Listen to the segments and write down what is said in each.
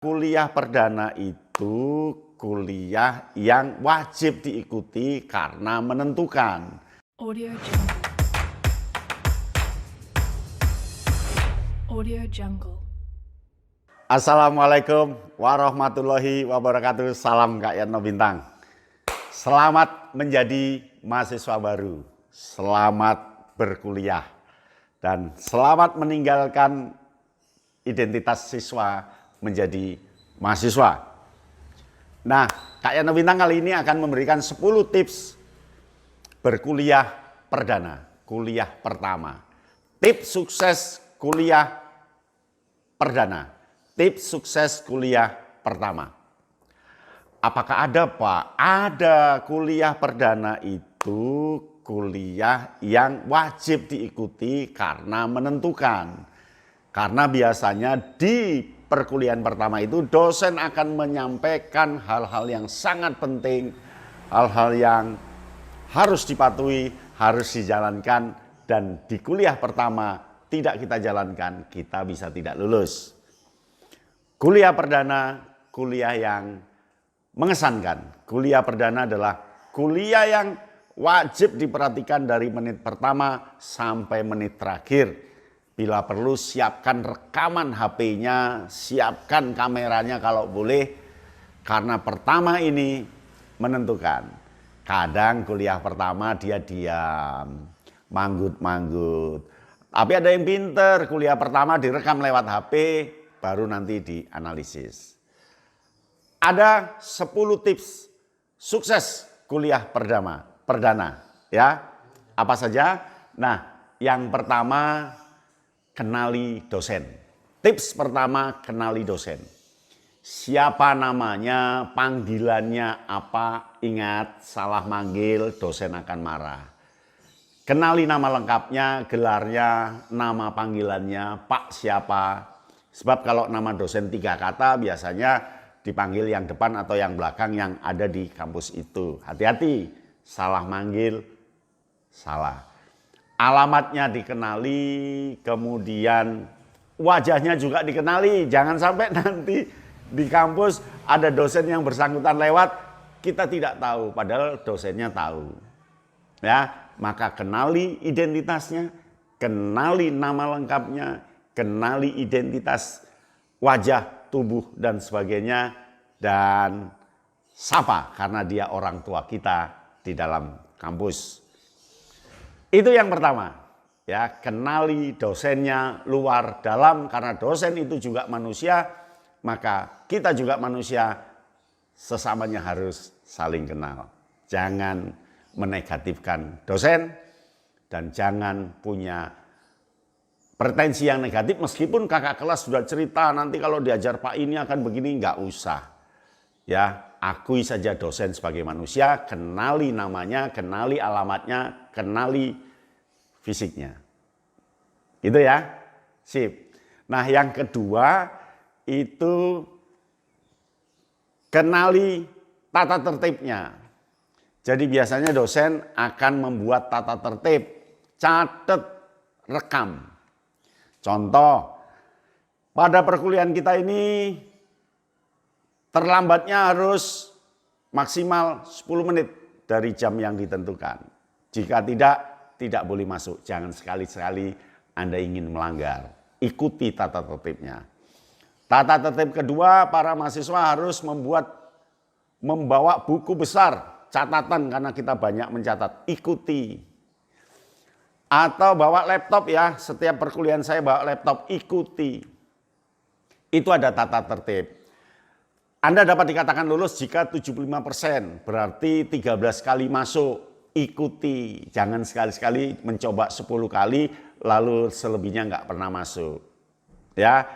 Kuliah perdana itu kuliah yang wajib diikuti karena menentukan. Audio Jungle. Audio Jungle. Assalamualaikum warahmatullahi wabarakatuh. Salam Kak Yatno Bintang. Selamat menjadi mahasiswa baru. Selamat berkuliah. Dan selamat meninggalkan identitas siswa menjadi mahasiswa. Nah, Kak Yatno Bintang kali ini akan memberikan 10 tips berkuliah perdana, kuliah pertama. Tips sukses kuliah perdana, tips sukses kuliah pertama. Apakah ada, Pak? Ada. Kuliah perdana itu kuliah yang wajib diikuti karena menentukan. Karena biasanya di perkuliahan pertama itu dosen akan menyampaikan hal-hal yang sangat penting, hal-hal yang harus dipatuhi, harus dijalankan, dan di kuliah pertama tidak kita jalankan, kita bisa tidak lulus. Kuliah perdana, kuliah yang mengesankan. Kuliah perdana adalah kuliah yang wajib diperhatikan dari menit pertama sampai menit terakhir. Bila perlu siapkan rekaman HP-nya, siapkan kameranya kalau boleh. Karena pertama ini menentukan. Kadang kuliah pertama dia diam, manggut-manggut. Tapi ada yang pinter, kuliah pertama direkam lewat HP, baru nanti dianalisis. Ada 10 tips sukses kuliah perdana. Ya, apa saja? Nah, yang pertama, kenali dosen. Tips pertama, kenali dosen. Siapa namanya, panggilannya apa, ingat salah manggil dosen akan marah. Kenali nama lengkapnya, gelarnya, nama panggilannya, Pak siapa. Sebab kalau nama dosen 3 kata biasanya dipanggil yang depan atau yang belakang yang ada di kampus itu. Hati-hati, salah manggil, salah. Alamatnya dikenali, kemudian wajahnya juga dikenali. Jangan sampai nanti di kampus ada dosen yang bersangkutan lewat, kita tidak tahu, padahal dosennya tahu. Ya, maka kenali identitasnya, kenali nama lengkapnya, kenali identitas wajah, tubuh, dan sebagainya, dan sapa karena dia orang tua kita di dalam kampus. Itu yang pertama, ya, kenali dosennya luar dalam, karena dosen itu juga manusia, maka kita juga manusia, sesamanya harus saling kenal. Jangan menegatifkan dosen dan jangan punya pretensi yang negatif meskipun kakak kelas sudah cerita nanti kalau diajar Pak ini akan begini, nggak usah. Ya, akui saja dosen sebagai manusia, kenali namanya, kenali alamatnya, kenali fisiknya. Itu ya. Sip. Nah, yang kedua itu kenali tata tertibnya. Jadi biasanya dosen akan membuat tata tertib, catat, rekam. Contoh, pada perkuliahan kita ini terlambatnya harus maksimal 10 menit dari jam yang ditentukan. Jika tidak boleh masuk. Jangan sekali-sekali Anda ingin melanggar. Ikuti tata tertibnya. Tata tertib kedua, para mahasiswa harus membawa buku besar, catatan karena kita banyak mencatat. Ikuti. Atau bawa laptop ya, setiap perkuliahan saya bawa laptop, ikuti. Itu ada tata tertib. Anda dapat dikatakan lulus jika 75%, berarti 13 kali masuk. Ikuti, jangan sekali-sekali mencoba 10 kali lalu selebihnya nggak pernah masuk. Ya,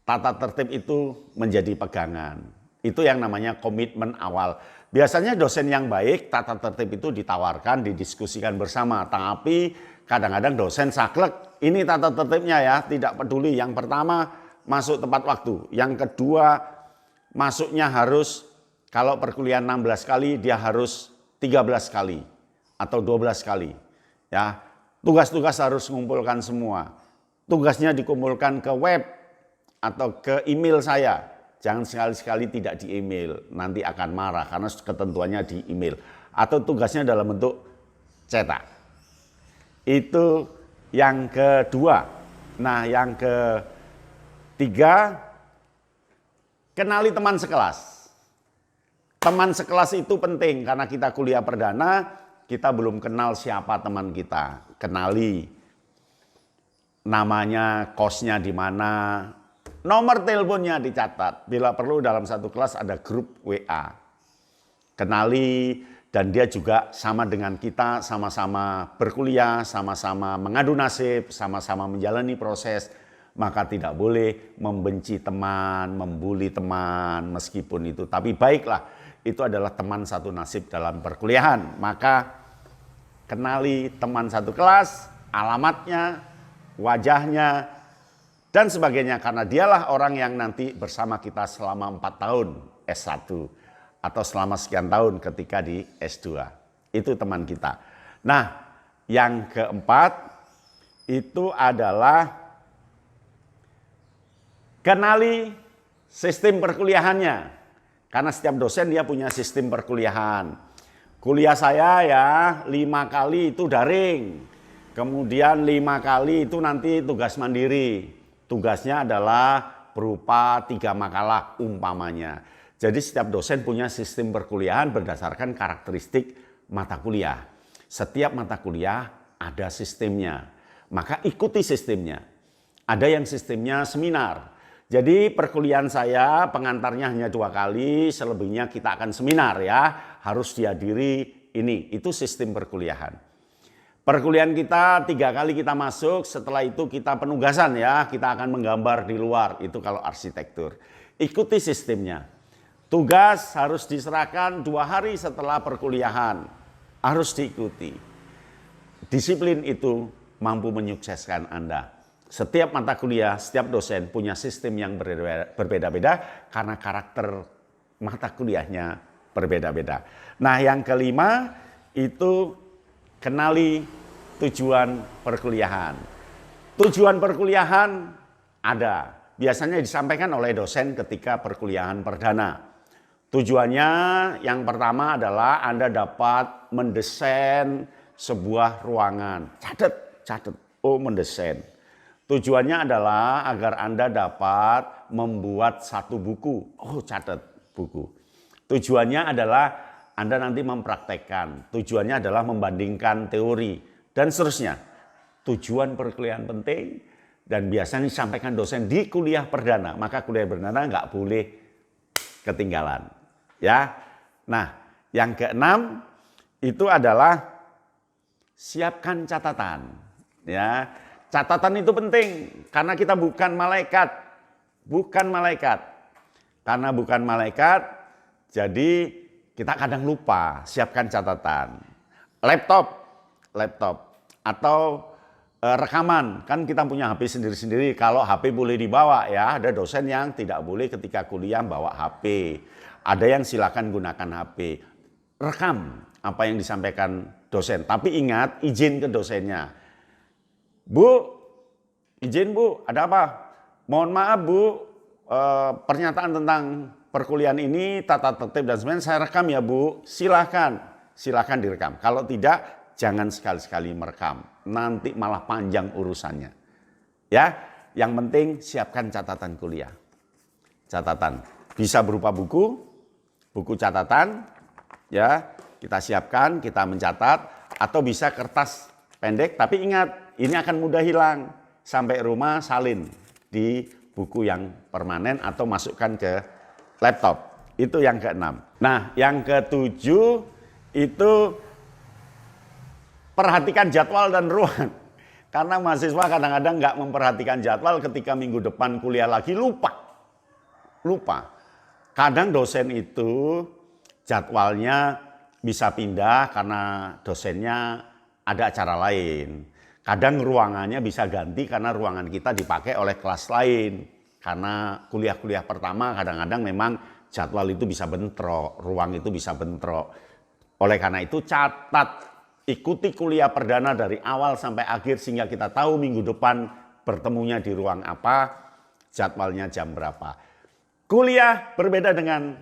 tata tertib itu menjadi pegangan. Itu yang namanya komitmen awal. Biasanya dosen yang baik tata tertib itu ditawarkan, didiskusikan bersama. Tapi kadang-kadang dosen saklek, ini tata tertibnya ya, tidak peduli. Yang pertama masuk tepat waktu, yang kedua masuknya harus, kalau perkuliahan 16 kali dia harus 13 kali atau 12 kali. Ya, tugas-tugas harus mengumpulkan semua. Tugasnya dikumpulkan ke web atau ke email saya. Jangan sekali-sekali tidak di email, nanti akan marah karena ketentuannya di email. Atau tugasnya dalam bentuk cetak. Itu yang kedua. Nah, yang ketiga, kenali teman sekelas. Teman sekelas itu penting karena kita kuliah perdana, kita belum kenal siapa teman kita. Kenali namanya, kosnya di mana, nomor teleponnya dicatat. Bila perlu dalam satu kelas ada grup WA. Kenali, dan dia juga sama dengan kita, sama-sama berkuliah, sama-sama mengadu nasib, sama-sama menjalani proses. Maka tidak boleh membenci teman, membuli teman meskipun itu. Tapi baiklah, itu adalah teman satu nasib dalam perkuliahan. Maka kenali teman satu kelas, alamatnya, wajahnya, dan sebagainya. Karena dialah orang yang nanti bersama kita selama 4 tahun S1 atau selama sekian tahun ketika di S2. Itu teman kita. Nah, yang keempat itu adalah kenali sistem perkuliahannya. Karena setiap dosen dia punya sistem perkuliahan. Kuliah saya ya 5 kali itu daring. Kemudian 5 kali itu nanti tugas mandiri. Tugasnya adalah berupa 3 makalah umpamanya. Jadi setiap dosen punya sistem perkuliahan berdasarkan karakteristik mata kuliah. Setiap mata kuliah ada sistemnya. Maka ikuti sistemnya. Ada yang sistemnya seminar. Jadi perkuliahan saya pengantarnya hanya 2 kali, selebihnya kita akan seminar ya. Harus dihadiri ini, itu sistem perkuliahan. Perkuliahan kita 3 kali kita masuk, setelah itu kita penugasan ya. Kita akan menggambar di luar, itu kalau arsitektur. Ikuti sistemnya. Tugas harus diserahkan 2 hari setelah perkuliahan. Harus diikuti. Disiplin itu mampu menyukseskan Anda. Setiap mata kuliah, setiap dosen punya sistem yang berbeda-beda karena karakter mata kuliahnya berbeda-beda. Nah, yang kelima itu kenali tujuan perkuliahan. Tujuan perkuliahan ada. Biasanya disampaikan oleh dosen ketika perkuliahan perdana. Tujuannya yang pertama adalah Anda dapat mendesain sebuah ruangan. Catat. Oh, mendesain. Tujuannya adalah agar Anda dapat membuat satu buku. Oh, catat buku. Tujuannya adalah Anda nanti mempraktekkan. Tujuannya adalah membandingkan teori dan seterusnya. Tujuan perkuliahan penting dan biasanya disampaikan dosen di kuliah perdana. Maka kuliah perdana nggak boleh ketinggalan. Ya. Nah, yang keenam itu adalah siapkan catatan. Ya. Catatan itu penting karena kita bukan malaikat. Bukan malaikat. Karena bukan malaikat, jadi kita kadang lupa siapkan catatan. Laptop atau rekaman. Kan kita punya HP sendiri-sendiri. Kalau HP boleh dibawa ya, ada dosen yang tidak boleh ketika kuliah bawa HP. Ada yang silakan gunakan HP. Rekam apa yang disampaikan dosen. Tapi ingat izin ke dosennya. Bu, izin Bu, ada apa? Mohon maaf Bu, pernyataan tentang perkuliahan ini, tata tertib dan sebagainya saya rekam ya Bu. Silahkan direkam. Kalau tidak, jangan sekali-sekali merekam. Nanti malah panjang urusannya. Ya, yang penting siapkan catatan kuliah. Catatan bisa berupa buku catatan, ya kita siapkan, kita mencatat, atau bisa kertas pendek. Tapi ingat. Ini akan mudah hilang. Sampai rumah salin di buku yang permanen atau masukkan ke laptop. Itu yang keenam. Nah, yang ketujuh itu perhatikan jadwal dan ruang. Karena mahasiswa kadang-kadang nggak memperhatikan jadwal ketika minggu depan kuliah lagi lupa. Kadang dosen itu jadwalnya bisa pindah karena dosennya ada acara lain. Kadang ruangannya bisa ganti karena ruangan kita dipakai oleh kelas lain. Karena kuliah-kuliah pertama kadang-kadang memang jadwal itu bisa bentrok, ruang itu bisa bentrok. Oleh karena itu catat, ikuti kuliah perdana dari awal sampai akhir sehingga kita tahu minggu depan bertemunya di ruang apa, jadwalnya jam berapa. Kuliah berbeda dengan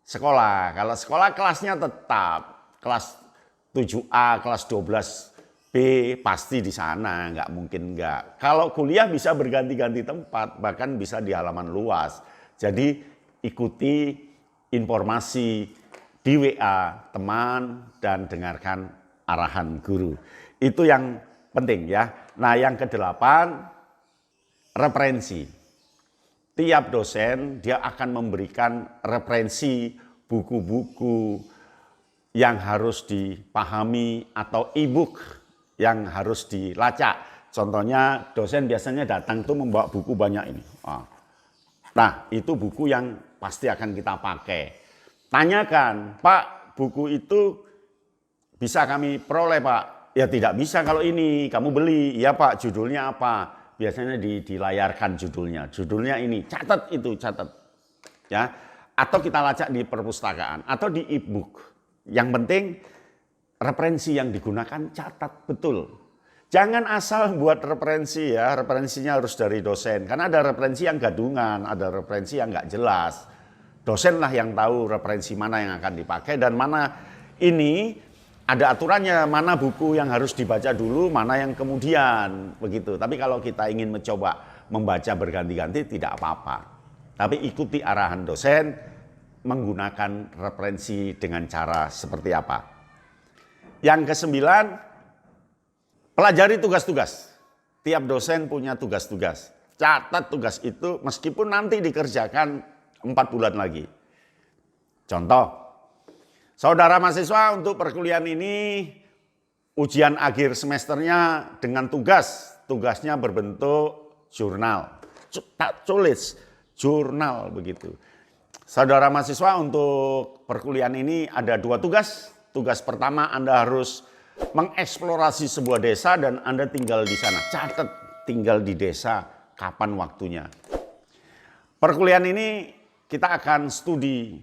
sekolah. Kalau sekolah kelasnya tetap kelas 7A, kelas 12B pasti di sana, nggak mungkin nggak. Kalau kuliah bisa berganti-ganti tempat, bahkan bisa di halaman luas. Jadi ikuti informasi di WA teman dan dengarkan arahan guru. Itu yang penting ya. Nah yang kedelapan, referensi. Tiap dosen dia akan memberikan referensi buku-buku yang harus dipahami atau e-book yang harus dilacak. Contohnya dosen biasanya datang tuh membawa buku banyak ini. Nah itu buku yang pasti akan kita pakai. Tanyakan, Pak buku itu bisa kami peroleh Pak? Ya tidak bisa kalau ini, kamu beli. Ya Pak judulnya apa? Biasanya dilayarkan judulnya. Judulnya ini, catat itu, catat. Ya, atau kita lacak di perpustakaan atau di e-book. Yang penting referensi yang digunakan catat betul. Jangan asal buat referensi ya, referensinya harus dari dosen. Karena ada referensi yang gadungan, ada referensi yang nggak jelas. Dosen lah yang tahu referensi mana yang akan dipakai dan mana ini ada aturannya, mana buku yang harus dibaca dulu, mana yang kemudian, begitu. Tapi kalau kita ingin mencoba membaca berganti-ganti tidak apa-apa. Tapi ikuti arahan dosen menggunakan referensi dengan cara seperti apa. Yang kesembilan, pelajari tugas-tugas. Tiap dosen punya tugas-tugas. Catat tugas itu meskipun nanti dikerjakan 4 bulan lagi. Contoh, saudara mahasiswa untuk perkuliahan ini ujian akhir semesternya dengan tugasnya berbentuk jurnal. Tulis jurnal begitu. Saudara mahasiswa untuk perkuliahan ini ada 2 tugas. Tugas pertama Anda harus mengeksplorasi sebuah desa dan Anda tinggal di sana. Catat tinggal di desa kapan waktunya. Perkuliahan ini kita akan studi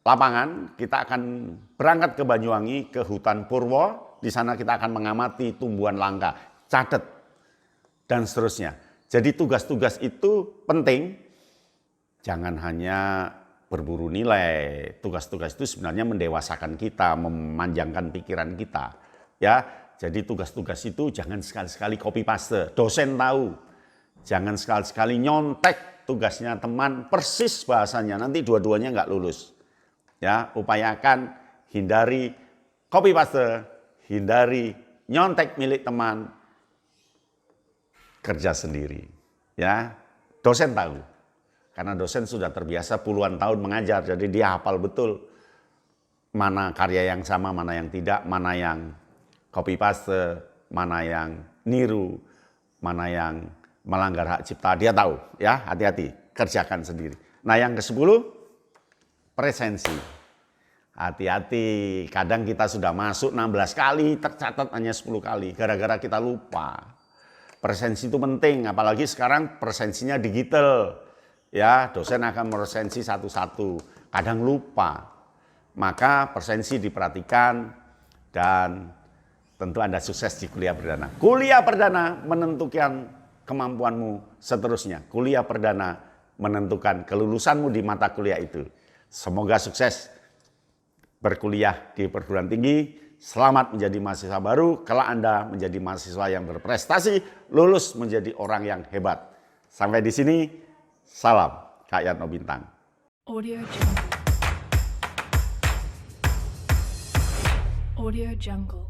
lapangan, kita akan berangkat ke Banyuwangi, ke hutan Purwo. Di sana kita akan mengamati tumbuhan langka, catat, dan seterusnya. Jadi tugas-tugas itu penting, jangan hanya berburu nilai. Tugas-tugas itu sebenarnya mendewasakan kita, memanjangkan pikiran kita. Ya, jadi tugas-tugas itu jangan sekali-sekali copy paste. Dosen tahu, jangan sekali-sekali nyontek tugasnya teman persis bahasanya. Nanti dua-duanya nggak lulus. Ya, upayakan hindari copy paste, hindari nyontek milik teman, kerja sendiri. Ya, dosen tahu, karena dosen sudah terbiasa puluhan tahun mengajar, jadi dia hafal betul mana karya yang sama, mana yang tidak, mana yang copy paste, mana yang niru, mana yang melanggar hak cipta. Dia tahu, ya hati-hati, kerjakan sendiri. Nah yang ke-10, presensi. Hati-hati, kadang kita sudah masuk 16 kali, tercatat hanya 10 kali, gara-gara kita lupa. Presensi itu penting, apalagi sekarang presensinya digital. Ya, dosen akan meresensi satu-satu, kadang lupa. Maka presensi diperhatikan dan tentu Anda sukses di kuliah perdana. Kuliah perdana menentukan kemampuanmu seterusnya. Kuliah perdana menentukan kelulusanmu di mata kuliah itu. Semoga sukses berkuliah di perguruan tinggi. Selamat menjadi mahasiswa baru. Kalau Anda menjadi mahasiswa yang berprestasi, lulus menjadi orang yang hebat. Sampai di sini, salam Kak Yatno Bintang. Audio Jungle. Audio Jungle.